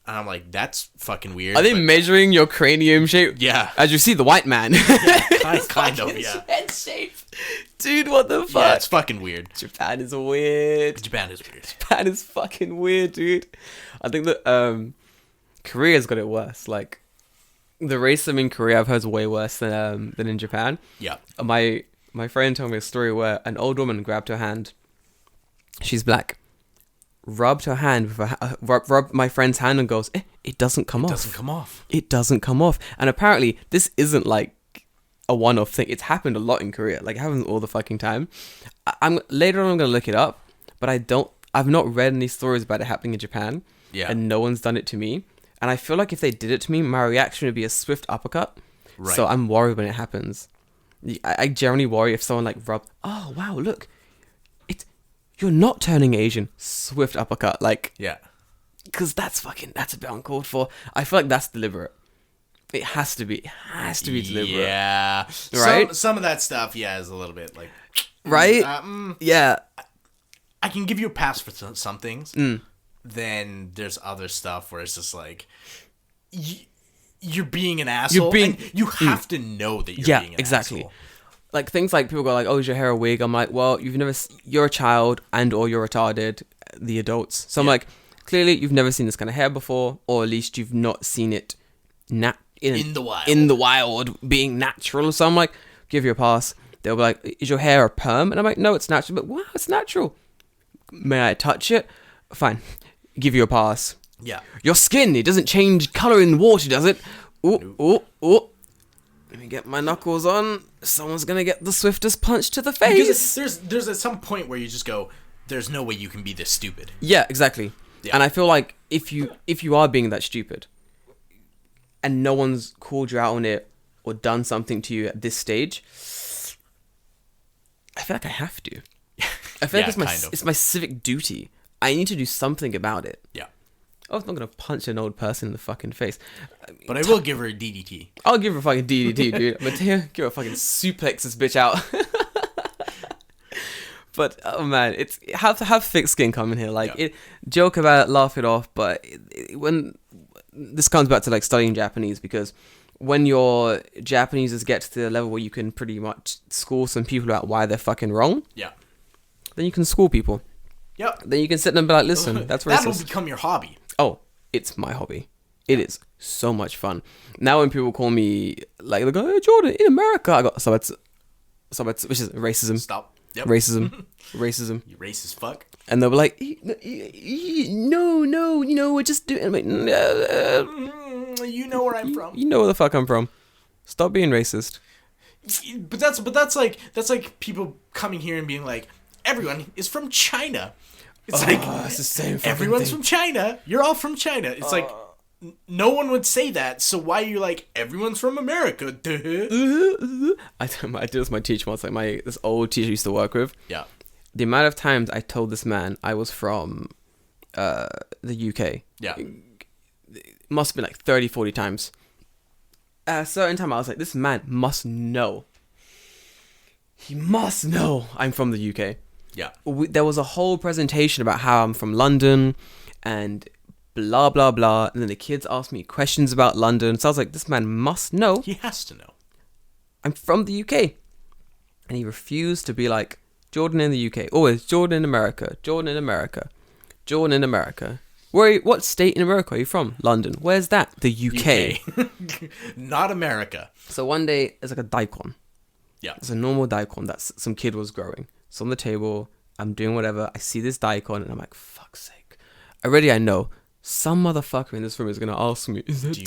And I'm like, that's fucking weird. Are they measuring your cranium shape? Yeah. As you see, the white man. kind of, yeah. Head shape. Dude, what the fuck? Yeah, it's fucking weird. Japan is weird. Japan is weird. Japan is fucking weird, dude. I think that Korea's got it worse. Like, the racism in Korea I've heard is way worse than in Japan. Yeah. My friend told me a story where an old woman grabbed her hand. She's black. Rubbed her hand with rubbed my friend's hand and goes, it doesn't come off. It doesn't come off. And apparently this isn't like a one-off thing. It's happened a lot in Korea. Like, it happens all the fucking time. Later on I'm gonna look it up, but I've not read any stories about it happening in Japan. Yeah. And no one's done it to me. And I feel like if they did it to me, my reaction would be a swift uppercut. Right. So I'm worried when it happens. I generally worry if someone like oh wow, look. You're not turning Asian. Swift uppercut. Like, yeah. Because that's a bit uncalled for. I feel like that's deliberate. It has to be. It has to be deliberate. Yeah. Right? Some of that stuff, yeah, is a little bit like... Right? Yeah. I can give you a pass for some things. Then there's other stuff where it's just like... You're being an asshole. And you have to know that you're being an asshole. Like, things like people go like, oh, is your hair a wig? I'm like, well, you're a child and or you're retarded, the adults. So I'm like, clearly you've never seen this kind of hair before, or at least you've not seen it in the wild being natural. So I'm like, give you a pass. They'll be like, is your hair a perm? And I'm like, no, it's natural. But wow, it's natural. May I touch it? Fine. Give you a pass. Yeah. Your skin, it doesn't change color in water, does it? Ooh. Let me get my knuckles on. Someone's gonna get the swiftest punch to the face. Because there's at some point where you just go, there's no way you can be this stupid. Yeah, exactly. Yeah. And I feel like if you are being that stupid, and no one's called you out on it or done something to you at this stage, I feel like I have to. I feel like it's my civic duty. I need to do something about it. Yeah. I was not gonna punch an old person in the fucking face. But I will give her a DDT. I'll give her a fucking DDT, dude. I'm gonna give her a fucking suplex this bitch out. But oh man, it's have thick skin coming here. Like, joke about it, laugh it off. But when this comes back to like studying Japanese, because when your Japanese get to the level where you can pretty much school some people about why they're fucking wrong. Yeah. Then you can school people. Yep. Then you can sit there and be like, listen, that's racist. That will become your hobby. Oh, it's my hobby. It is so much fun. Now when people call me, like, they go, "Hey, Jordan, in America," I got which is racism. Stop. Yep. Racism. You racist fuck. And they'll be like, no, we're just doing. I'm like, no, you know where I'm from. You know where the fuck I'm from. Stop being racist. But that's like people coming here and being like, everyone is from China. It's it's the same. Everyone's from China. You're all from China. It's like no one would say that. So why are you like everyone's from America? Duh. I did this with my teacher once. Like this old teacher I used to work with. Yeah. The amount of times I told this man I was from the UK. Yeah. It must have been like 30, 40 times. At a certain time, I was like, this man must know. He must know I'm from the UK. Yeah. There was a whole presentation about how I'm from London and blah, blah, blah. And then the kids asked me questions about London. So I was like, this man must know. He has to know. I'm from the UK. And he refused to be like, Jordan in the UK. Always Jordan in America. Jordan in America. Jordan in America. What state in America are you from? London. Where's that? The UK. Not America. So one day, there's like a daikon. Yeah. It's a normal daikon that some kid was growing. So on the table, I'm doing whatever. I see this daikon and I'm like, fuck's sake. Already I know some motherfucker in this room is going to ask me, is that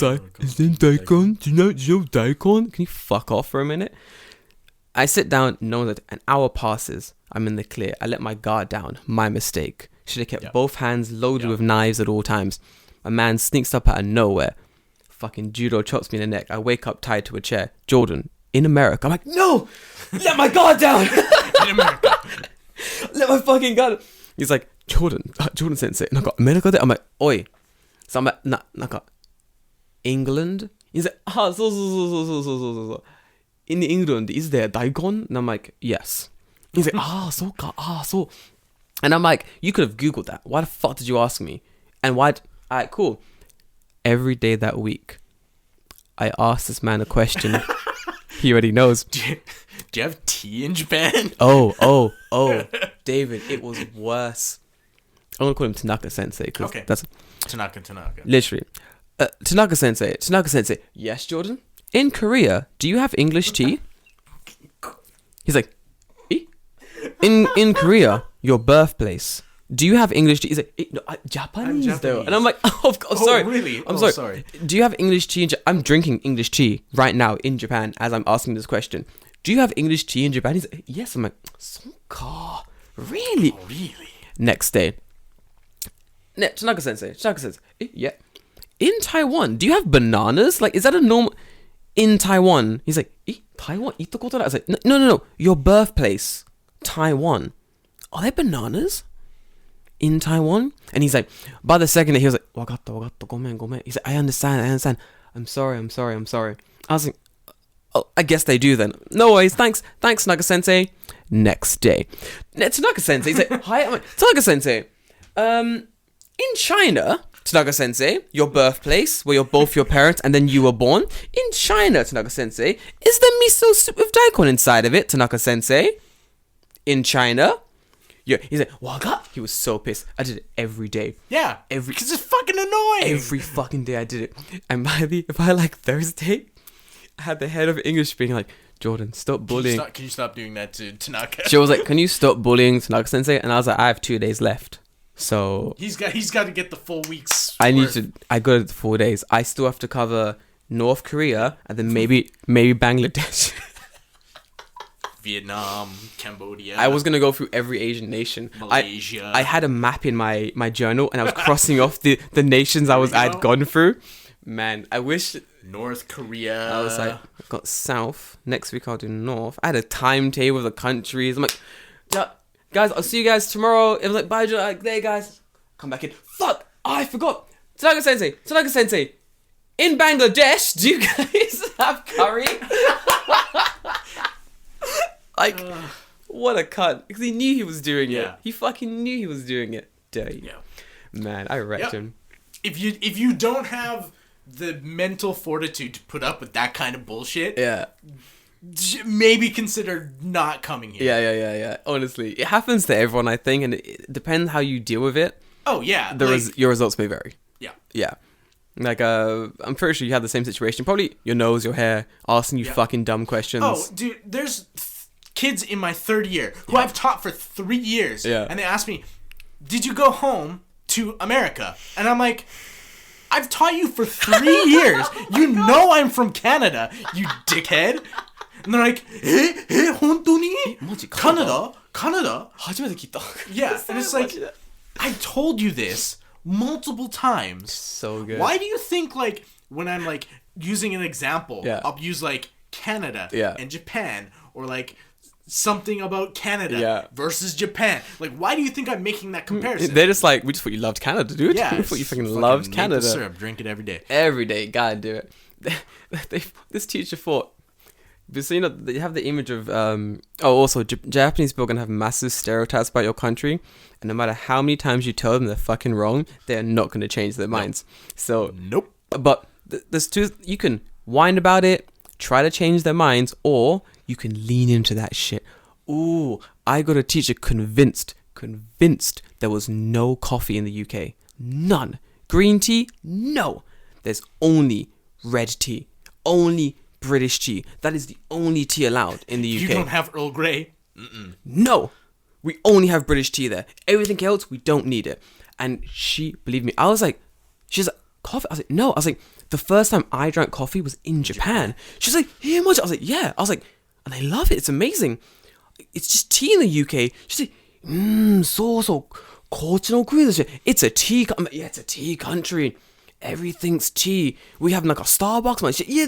daikon? Do you know daikon? Can you fuck off for a minute? I sit down, know that an hour passes. I'm in the clear. I let my guard down. My mistake. Should have kept both hands loaded with knives at all times. A man sneaks up out of nowhere. Fucking judo chops me in the neck. I wake up tied to a chair. Jordan, in America. I'm like, no! Let my guard down! In America. Let my fucking guard. He's like, Jordan sensei. And I got America there. I'm like, oi. So I'm like, naka, England? He's like, so. In England, is there daikon? And I'm like, yes. He's like, so. And I'm like, you could have Googled that. Why the fuck did you ask me? And alright, cool. Every day that week, I asked this man a question. He already knows. Do you have tea in Japan? Oh. David, it was worse. I'm going to call him Tanaka Sensei. Okay. That's Tanaka. literally. Tanaka Sensei. Yes, Jordan? In Korea, do you have English tea? He's like, in Korea, your birthplace, do you have English tea? He's like, no, Japanese though. And I'm like, oh, sorry. Really? I'm sorry. Do you have English tea? I'm drinking English tea right now in Japan as I'm asking this question. Do you have English tea in Japan? He's like, yes. I'm like, Sonka. Really? Oh, really? Next day. Tanaka Sensei. Yeah. In Taiwan, do you have bananas? Like, is that a normal... In Taiwan. He's like, Taiwan? I was like, no. Your birthplace. Taiwan. Are there bananas in Taiwan? And he's like, by the second he was like, wagatta, gomen. He's like, I understand. I'm sorry. I was like, oh, I guess they do then. No worries, thanks Tanaka-sensei. Next day. Tanaka-sensei, he's like, hi, I'm like, Tanaka-sensei, in China, Tanaka-sensei, your birthplace, where you're both your parents and then you were born, in China, Tanaka-sensei, is there miso soup with daikon inside of it, Tanaka-sensei? In China? Yeah, he's like, Waga? He was so pissed. I did it every day. Yeah, because it's fucking annoying. Every fucking day I did it. And by like Thursday, I had the head of English being like, Jordan, stop bullying. Can you stop doing that to Tanaka? She was like, can you stop bullying Tanaka-sensei? And I was like, I have 2 days left. So he's got to get the full week's I worth. I got the 4 days. I still have to cover North Korea and then maybe Bangladesh. Vietnam, Cambodia. I was gonna go through every Asian nation. Malaysia. I had a map in my journal and I was crossing off the nations I'd gone through. Man, I wish. North Korea. I was like, I've got South. Next week I'll do North. I had a timetable of the countries. I'm like, yeah, guys, I'll see you guys tomorrow. It was like, bye, like, there, guys. Come back in. Fuck! Oh, I forgot. Tanaka-sensei. In Bangladesh, do you guys have curry? Like, what a cunt. Because he knew he was doing it. He fucking knew he was doing it. Dirty. Yeah. Man, I wrecked him. If you don't have the mental fortitude to put up with that kind of bullshit, maybe consider not coming here. Yeah. Honestly, it happens to everyone, I think, and it depends how you deal with it. Oh, yeah. Your results may vary. Yeah. Yeah. Like, I'm pretty sure you had the same situation. Probably your nose, your hair, asking you fucking dumb questions. Oh, dude, there's kids in my third year who I've taught for 3 years. Yeah. And they ask me, did you go home to America? And I'm like, I've taught you for 3 years. You know I'm from Canada, you dickhead. And they're like, hontou ni? Canada? Canada? 初めて聞いた. Yeah, and it's like, I told you this multiple times. So good. Why do you think, like, when I'm, like, using an example, I'll use, like, Canada and Japan, or, like, something about Canada versus Japan? Like, why do you think I'm making that comparison? They're just like, we just thought you loved Canada, dude. Yeah, We thought you fucking loved Canada. Maple syrup, drink it every day. Every day, gotta do it. This teacher thought, so you know they have the image of also Japanese people are gonna have massive stereotypes about your country, and no matter how many times you tell them they're fucking wrong, they're not gonna change their minds. So nope. But there's two. You can whine about it, try to change their minds, or you can lean into that shit. Ooh, I got a teacher convinced there was no coffee in the UK. None. Green tea? No. There's only red tea. Only British tea. That is the only tea allowed in the UK. You don't have Earl Grey? No. We only have British tea there. Everything else, we don't need it. And she, believe me, I was like, she's like, coffee? I was like, no. I was like, the first time I drank coffee was in Japan. She's like, here much? I was like, yeah. I was like, and I love it. It's amazing. It's just tea in the UK. She's like, so, it's a tea. Yeah, it's a tea country. Everything's tea. We have like a Starbucks. Man. Yeah,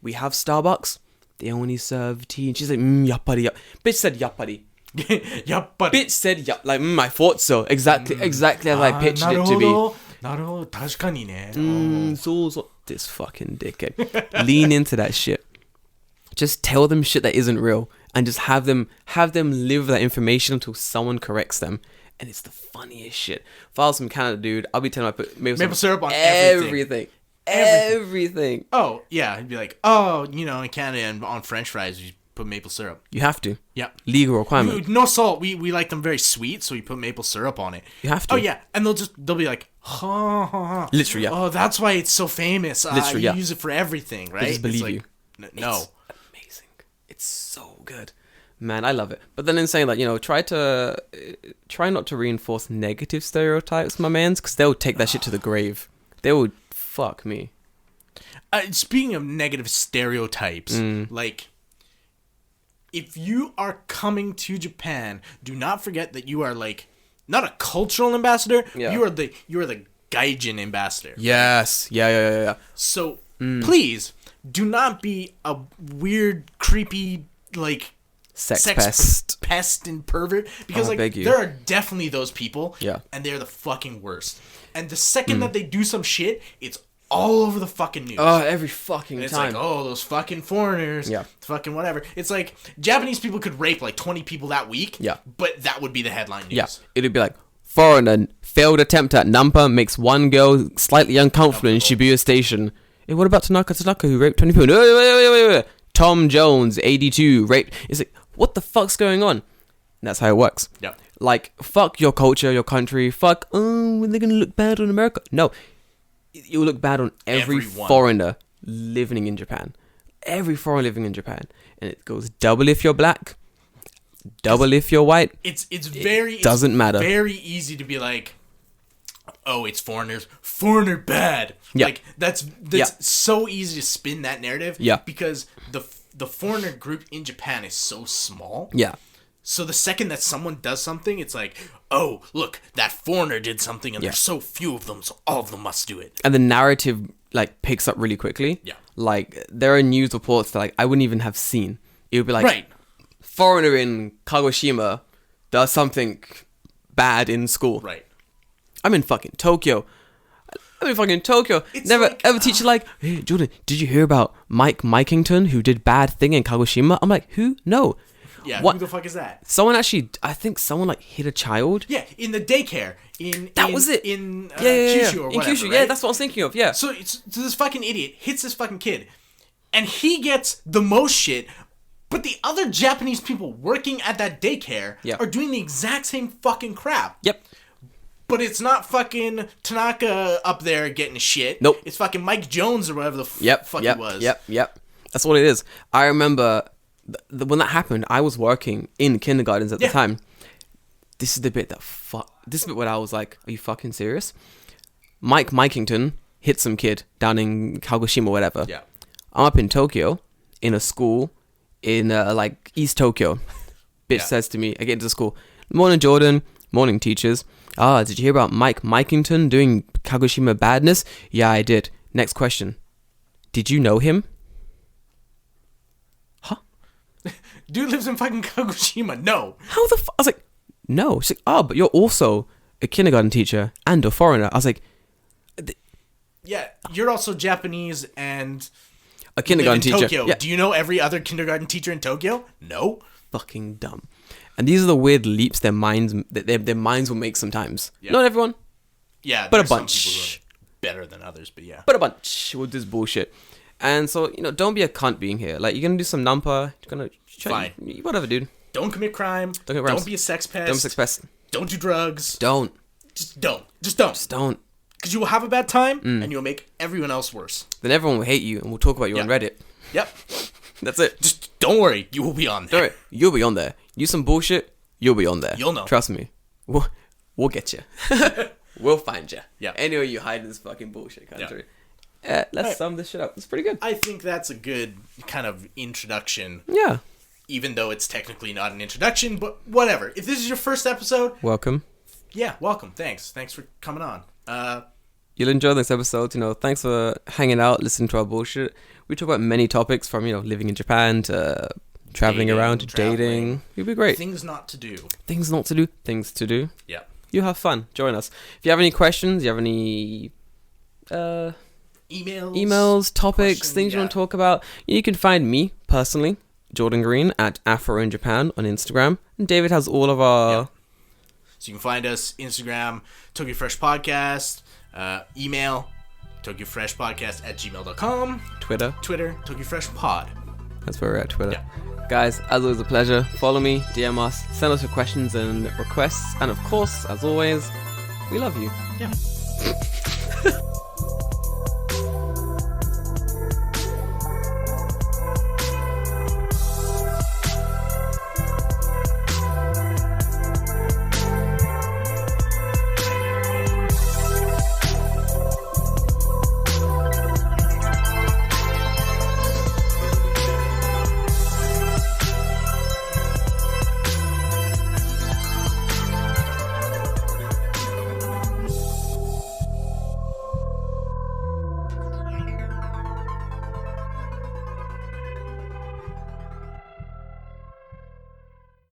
we have Starbucks. They only serve tea. And she's like, yappari. Bitch said yappari. Yappari. Bitch said I thought so. Exactly as I pictured it to be. なるほど。確かにね。So. This fucking dickhead. Lean into that shit. Just tell them shit that isn't real. And just have them live that information until someone corrects them. And it's the funniest shit. If I was from Canada, dude, I'll be telling them I put maple syrup on everything. Oh, yeah. He'd be like, oh, you know, in Canada and on French fries, you put maple syrup. You have to. Yeah. Legal requirement. No salt. We like them very sweet, so we put maple syrup on it. You have to. Oh, yeah. And they'll be like, ha, ha, ha. Literally, yeah. Oh, that's why it's so famous. Literally, you use it for everything, right? They just believe like, you. No. It's amazing. It's so good. Man, I love it. But then in saying that, you know, try not to reinforce negative stereotypes, my mans, because they'll take that shit to the grave. They will fuck me. Speaking of negative stereotypes, like, if you are coming to Japan, do not forget that you are like not a cultural ambassador. Yeah. You are the gaijin ambassador. Yes. Yeah. So please do not be a weird, creepy like. Sex pest and pervert, because like there are definitely those people, and they're the fucking worst. And the second that they do some shit, it's all over the fucking news. Oh, every fucking it's time. It's like, oh, those fucking foreigners, fucking whatever. It's like Japanese people could rape like 20 people that week, but that would be the headline news. Yeah, it'd be like, foreigner failed attempt at Nampa makes one girl slightly uncomfortable in Shibuya Station. Hey, what about Tanaka who raped 20 people? Wait. Tom Jones, 82, raped. It's like, what the fuck's going on? And that's how it works. Yeah. Like, fuck your culture, your country. Fuck, they're gonna look bad on America. No. You'll look bad on every foreigner living in Japan. Every foreigner living in Japan. And it goes double if you're black, double if you're white. It doesn't matter. Very easy to be like, oh, it's foreigner bad. Yeah. Like that's so easy to spin that narrative. Yeah. Because the foreigner group in Japan is so small. Yeah. So the second that someone does something, it's like, oh, look, that foreigner did something, and there's so few of them, so all of them must do it. And the narrative like picks up really quickly. Yeah. Like there are news reports that like I wouldn't even have seen. It would be like, foreigner in Kagoshima does something bad in school. Right. I'm in fucking Tokyo. It's Never like, ever teach you like, hey, Jordan, did you hear about Mike Mikington who did bad thing in Kagoshima? I'm like, who? No. Yeah, what? Who the fuck is that? I think someone like hit a child. Yeah, in the daycare. Was it. In Kyushu or whatever, in Kyushu, right? yeah, that's what I was thinking of, yeah. So this fucking idiot hits this fucking kid, and he gets the most shit, but the other Japanese people working at that daycare are doing the exact same fucking crap. Yep. But it's not fucking Tanaka up there getting shit. Nope. It's fucking Mike Jones or whatever the fuck he was. Yep. That's what it is. I remember when that happened, I was working in kindergartens at the time. This is the bit this is the bit where I was like, are you fucking serious? Mike Mikington hit some kid down in Kagoshima or whatever. Yeah. I'm up in Tokyo in a school in like East Tokyo. Bitch says to me, I get into school, morning Jordan, morning teachers. Did you hear about Mike Mikington doing Kagoshima badness? Yeah, I did. Next question. Did you know him? Huh? Dude lives in fucking Kagoshima. No. How the I was like, no. She's like, but you're also a kindergarten teacher and a foreigner. I was like, yeah, you're also Japanese and a kindergarten teacher. Tokyo. Yeah. Do you know every other kindergarten teacher in Tokyo? No. Fucking dumb. And these are the weird leaps their minds will make sometimes. Yeah. Not everyone. Yeah, but a some bunch. people who are better than others, but yeah. But a bunch with this bullshit. And so, don't be a cunt being here. Like, you're gonna do some nampa. You're gonna fine. Whatever, dude. Don't commit crime. Don't be a sex pest. Don't be a sex pest. Don't do drugs. Don't. Just don't. Just don't. Just don't. Because you will have a bad time, and you'll make everyone else worse. Then everyone will hate you, and we'll talk about you on Reddit. Yep. That's it. Just don't worry. You will be on there. Don't worry. You'll be on there. You some bullshit, you'll be on there. You'll know. Trust me. We'll get you. We'll find you. Yeah. Anyway, you hide in this fucking bullshit country. Yeah. Let's sum this shit up. It's pretty good. I think that's a good kind of introduction. Yeah. Even though it's technically not an introduction, but whatever. If this is your first episode, welcome. Yeah, welcome. Thanks for coming on. You'll enjoy this episode. Thanks for hanging out, listening to our bullshit. We talk about many topics from living in Japan to traveling around to dating. It'll be great. Things not to do. Things not to do. Things to do. Yeah. You have fun. Join us. If you have any questions, you have any emails, topics, things you want to talk about, you can find me personally, Jordan Green, at Afro in Japan on Instagram. And David has all of our... Yeah. So you can find us Instagram, Tokyo Fresh Podcast, email, TokyoFreshPodcast@gmail.com, Twitter, Tokyo Fresh Pod. That's where we're at, Twitter. Yeah. Guys, as always, a pleasure. Follow me, DM us, send us your questions and requests. And of course, as always, we love you. Yeah.